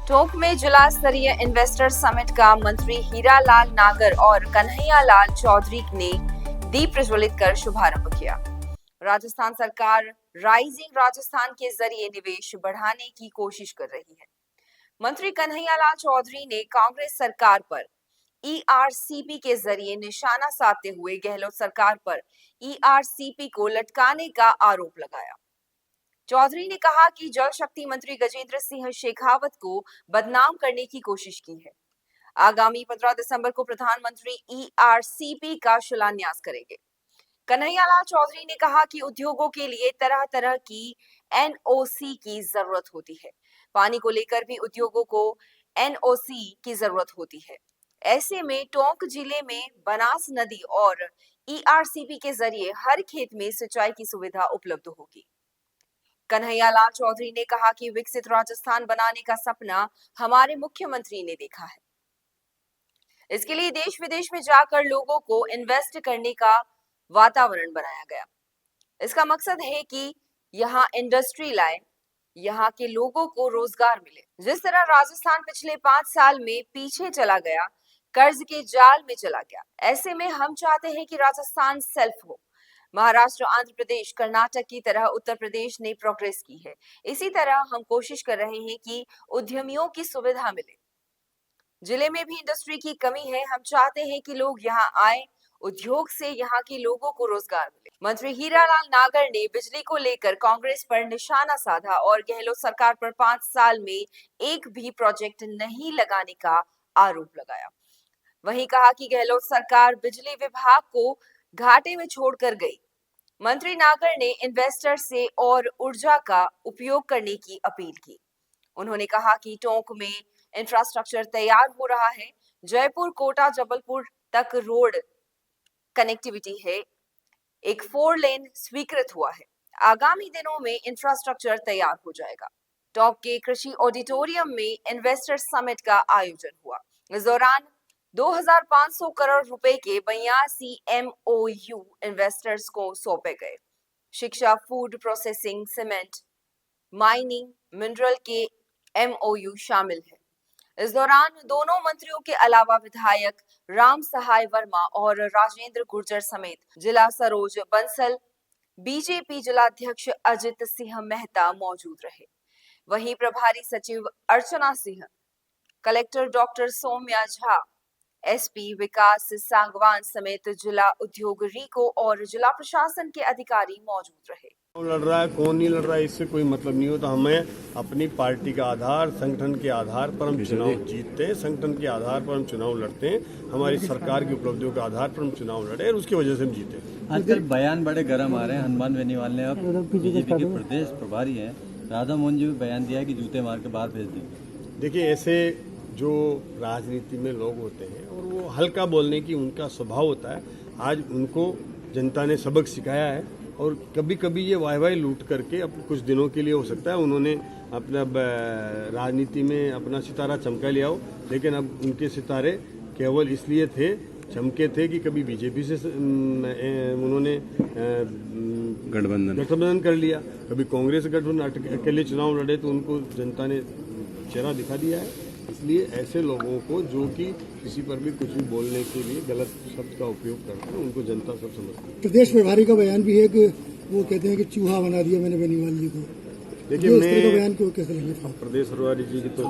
टोंक में जिला स्तरीय इन्वेस्टर समिट का मंत्री हीरालाल नागर और कन्हैयालाल चौधरी ने दीप प्रज्वलित कर शुभारंभ किया। राजस्थान सरकार राइजिंग राजस्थान के जरिए निवेश बढ़ाने की कोशिश कर रही है। मंत्री कन्हैयालाल चौधरी ने कांग्रेस सरकार पर ईआरसीपी के जरिए निशाना साधते हुए गहलोत सरकार पर ईआरसीपी को लटकाने का आरोप लगाया। चौधरी ने कहा कि जल शक्ति मंत्री गजेंद्र सिंह शेखावत को बदनाम करने की कोशिश की है। आगामी 15 दिसंबर को प्रधानमंत्री ईआरसीपी का शिलान्यास करेंगे। कन्हैयालाल चौधरी ने कहा कि उद्योगों के लिए तरह तरह की एनओसी की जरूरत होती है। पानी को लेकर भी उद्योगों को एनओसी की जरूरत होती है। ऐसे में टोंक जिले में बनास नदी और ईआरसीपी के जरिए हर खेत में सिंचाई की सुविधा उपलब्ध होगी। कन्हैयालाल चौधरी ने कहा कि विकसित राजस्थान बनाने का सपना हमारे मुख्यमंत्री ने देखा है। इसके लिए देश विदेश में जाकर लोगों को इन्वेस्ट करने का वातावरण बनाया गया। इसका मकसद है कि यहाँ इंडस्ट्री लाए, यहाँ के लोगों को रोजगार मिले। जिस तरह राजस्थान पिछले 5 साल में पीछे चला गया, कर्ज के जाल में चला गया, ऐसे में हम चाहते हैं कि राजस्थान सेल्फ हो। महाराष्ट्र, आंध्र प्रदेश, कर्नाटक की तरह उत्तर प्रदेश ने प्रोग्रेस की है। इसी तरह हम कोशिश कर रहे हैं कि उद्यमियों की सुविधा मिले। जिले में भी इंडस्ट्री की कमी है। हम चाहते हैं कि लोग यहाँ आए, उद्योग से यहाँ के लोगों को रोजगार मिले। मंत्री हीरालाल नागर ने बिजली को लेकर कांग्रेस पर निशाना साधा और गहलोत सरकार पर 5 साल में एक भी प्रोजेक्ट नहीं लगाने का आरोप लगाया। वहीं कहा कि गहलोत सरकार बिजली विभाग को घाटे में छोड़कर गई। मंत्री नागर ने इन्वेस्टर से और ऊर्जा का उपयोग करने की अपील की। उन्होंने कहा कि टोंक में इंफ्रास्ट्रक्चर तैयार हो रहा है। जयपुर, कोटा, जबलपुर तक रोड कनेक्टिविटी है। एक 4 लेन स्वीकृत हुआ है। आगामी दिनों में इंफ्रास्ट्रक्चर तैयार हो जाएगा। टोंक के कृषि ऑडिटोरियम में इन्वेस्टर समिट का आयोजन हुआ। इस दौरान 2500 करोड़ रुपए के 82 एमओयू इन्वेस्टर्स को सौंपे गए। शिक्षा, food processing, cement, mining, mineral के एमओयू शामिल है। इस दौरान दोनों मंत्रियों के अलावा विधायक राम सहाय वर्मा और राजेंद्र गुर्जर समेत जिला सरोज बंसल, बीजेपी जिलाध्यक्ष अजित सिंह मेहता मौजूद रहे। वहीं प्रभारी सचिव Archana Singh, collector doctor Saumya Jha, SP Vikas Sangwan समेत जिला उद्योग रीको और जिला प्रशासन के अधिकारी मौजूद रहे। लड़ रहा है, कौन नहीं लड़ रहा है, इससे कोई मतलब नहीं होता। हमें अपनी पार्टी का आधार, संगठन के आधार पर हम चुनाव जीतते हैं, संगठन के आधार पर हम चुनाव लड़ते हैं, हमारी सरकार की उपलब्धियों के आधार पर हम चुनाव लड़े और उसकी वजह से हम जीते। आजकल बयान बड़े गर्म आ रहे हैं। हनुमान बेनीवाल ने अब बीजेपी के प्रदेश प्रभारी हैं राधा मोहन जी भी बयान दिया है कि जूते मार के बाहर भेज देंगे। देखिए, ऐसे जो राजनीति में लोग होते हैं और वो हल्का बोलने की उनका स्वभाव होता है। आज उनको जनता ने सबक सिखाया है और कभी कभी ये वाई लूट करके अब कुछ दिनों के लिए हो सकता है उन्होंने अपना राजनीति में अपना सितारा चमका लिया हो, लेकिन अब उनके सितारे केवल इसलिए थे, चमके थे कि कभी बीजेपी से उन्होंने गठबंधन कर लिया, कभी कांग्रेस गठबंधन अकेले चुनाव लड़े तो उनको जनता ने चेहरा दिखा दिया है। इसलिए ऐसे लोगों को जो कि किसी पर भी कुछ भी बोलने के लिए गलत शब्द का उपयोग करते हैं, उनको जनता सब समझती है। प्रदेश प्रभारी का बयान भी है कि वो कहते हैं कि चूहा बना दिया मैंने बेनीवाल जी को। देखिए, मैं बयान को कैसे लगे? प्रदेश प्रभारी जी की तो